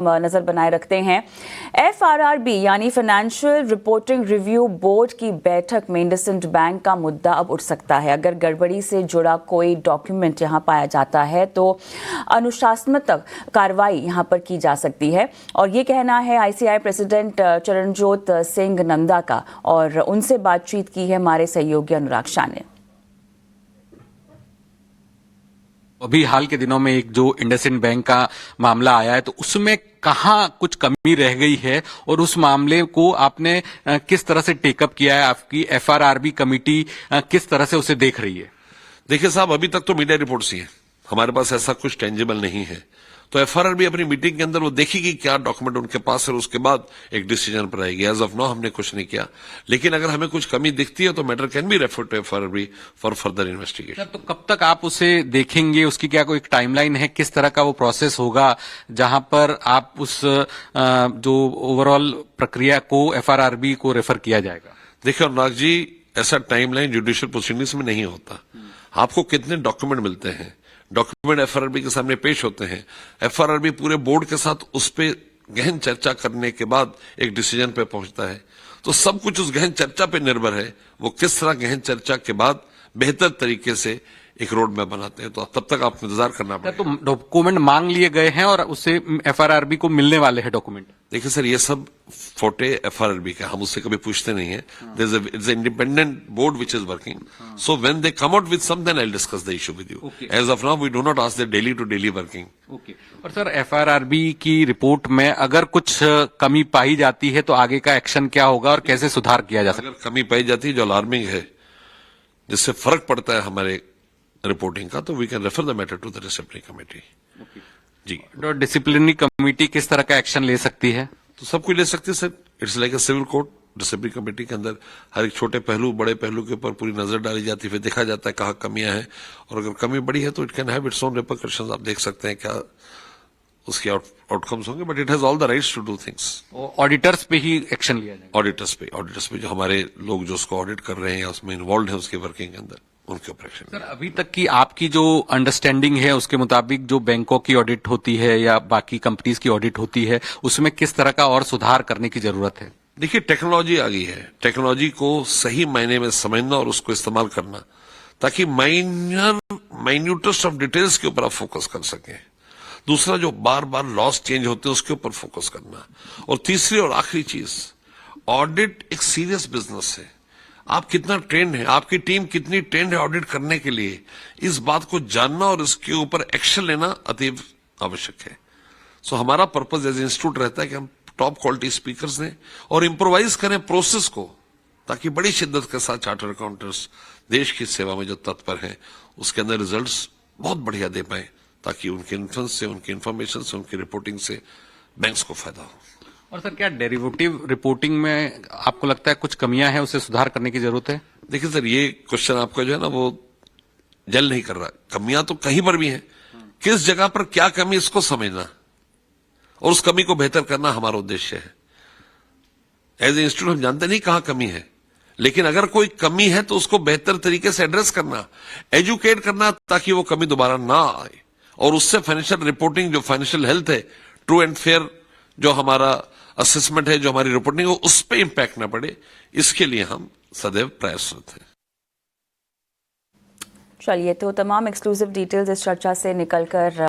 नजर बनाए रखते हैं। FRRB यानी फाइनेंशियल रिपोर्टिंग रिव्यू बोर्ड की बैठक में इंडसइंड बैंक का मुद्दा अब उठ सकता है। अगर गड़बड़ी से जुड़ा कोई डॉक्यूमेंट यहां पाया जाता है तो अनुशासनात्मक कार्रवाई यहां पर की जा सकती है, और ये कहना है ICAI प्रेसिडेंट चरणजोत सिंह नंदा का, और उनसे बातचीत की है हमारे सहयोगी अनुराग शाह ने। अभी हाल के दिनों में एक जो इंडसइंड बैंक का मामला आया है, तो उसमें कहाँ कुछ कमी रह गई है और उस मामले को आपने किस तरह से टेकअप किया है? आपकी FRRB कमेटी किस तरह से उसे देख रही है? देखिए साहब, अभी तक तो मीडिया रिपोर्ट्स ही है, हमारे पास ऐसा कुछ टेंजिबल नहीं है। तो FRRB अपनी मीटिंग के अंदर वो देखेगी क्या डॉक्यूमेंट उनके पास है, उसके बाद एक डिसीजन पर आएगी। एज ऑफ नाउ हमने कुछ नहीं किया, लेकिन अगर हमें कुछ कमी दिखती है तो matter can be refer to FRRB for further investigation. तो कब तक आप उसे देखेंगे? उसकी क्या कोई टाइमलाइन है? किस तरह का वो प्रोसेस होगा जहां पर आप उस जो ओवरऑल प्रक्रिया को FRRB को रेफर किया जाएगा? देखिए अनुराग जी, ऐसा टाइमलाइन जुडिशियल प्रोसीडिंग्स में नहीं होता। आपको कितने डॉक्यूमेंट मिलते हैं, डॉक्यूमेंट FRRB के सामने पेश होते हैं, FRRB पूरे बोर्ड के साथ उस पर गहन चर्चा करने के बाद एक डिसीजन पे पहुंचता है। तो सब कुछ उस गहन चर्चा पे निर्भर है, वो किस तरह गहन चर्चा के बाद बेहतर तरीके से एक रोड मैप बनाते हैं। तो तब तक आपको इंतजार करना पड़ेगा। तो डॉक्यूमेंट मांग लिए गए हैं और उससे FRRB को मिलने वाले हैं डॉक्यूमेंट? देखिए सर, ये सब फोटे FRRB का, हम उससे कभी पूछते नहीं है। It's independent board which is working, so when they come out with some then I will discuss the issue with you. As of now we do not ask the daily to daily working. Okay. और sir, FRRB की report में अगर कुछ कमी पाई जाती है तो आगे का एक्शन क्या होगा और कैसे सुधार किया जा सकता है? अगर कमी पाई जाती है जो अलार्मिंग है, जिससे फर्क पड़ता है हमारे रिपोर्टिंग का, तो we can refer the matter to the disciplinary committee. जी। डिसिप्लिनरी कमेटी किस तरह का एक्शन ले सकती है? तो सब कुछ ले सकती है sir. It's like a civil court. Disciplinary committee के अंदर हर एक छोटे पहलू बड़े पहलू के ऊपर पूरी नजर डाली जाती है, फिर देखा जाता है कहाँ कमियां हैं, और अगर कमी बड़ी है तो it can have its own repercussions. आप देख सकते हैं क्या उसके आउटकम्स होंगे, but it has all the rights to do things. Auditors पे ही एक्शन लिया जाएगा? ऑडिटर्स पे जो हमारे लोग जो उसको ऑडिट कर रहे हैं या उसमें इन्वॉल्व है उसके वर्किंग के अंदर, उनके ऊपर एक्शन। सर, अभी तक की आपकी जो अंडरस्टैंडिंग है उसके मुताबिक जो बैंकों की ऑडिट होती है या बाकी कंपनीज की ऑडिट होती है, उसमें किस तरह का और सुधार करने की जरूरत है? देखिए, टेक्नोलॉजी आ गई है, टेक्नोलॉजी को सही मायने में समझना और उसको इस्तेमाल करना, ताकि माइन्यूटेस्ट ऑफ डिटेल्स के ऊपर आप फोकस कर सकें। दूसरा, जो बार बार लॉस चेंज होते हैं उसके ऊपर फोकस करना। और तीसरी और आखिरी चीज, ऑडिट एक सीरियस बिजनेस है। आप कितना ट्रेंड है, आपकी टीम कितनी ट्रेंड है ऑडिट करने के लिए, इस बात को जानना और इसके ऊपर एक्शन लेना अतीव आवश्यक है। सो हमारा पर्पज एज इंस्टीट्यूट रहता है कि हम टॉप क्वालिटी स्पीकर्स दें और इम्प्रोवाइज करें प्रोसेस को, ताकि बड़ी शिद्दत के साथ चार्टर अकाउंटेंट्स देश की सेवा में जो तत्पर हैं उसके अंदर रिजल्ट्स बहुत बढ़िया दे पाए, ताकि उनके इन्फ्लुएंस से, उनकी इन्फॉर्मेशन से, उनकी रिपोर्टिंग से बैंक्स को फायदा हो। और सर, क्या डेरिवेटिव रिपोर्टिंग में आपको लगता है कुछ कमियां हैं, उसे सुधार करने की जरूरत है? देखिए सर, ये क्वेश्चन आपका जो है ना वो जल नहीं कर रहा। कमियां तो कहीं पर भी हैं, किस जगह पर क्या कमी इसको समझना और उस कमी को बेहतर करना हमारा उद्देश्य है। एज ए इंस्टीट्यूट हम जानते नहीं कहां कमी है, लेकिन अगर कोई कमी है तो उसको बेहतर तरीके से एड्रेस करना, एजुकेट करना, ताकि वो कमी दोबारा ना आए, और उससे फाइनेंशियल रिपोर्टिंग, जो फाइनेंशियल हेल्थ है, ट्रू एंड फेयर जो हमारा असेसमेंट है, जो हमारी रिपोर्टिंग है, उस पर इंपैक्ट ना पड़े, इसके लिए हम सदैव प्रयासरत हैं। चलिए, तो तमाम एक्सक्लूसिव डिटेल्स इस चर्चा से निकलकर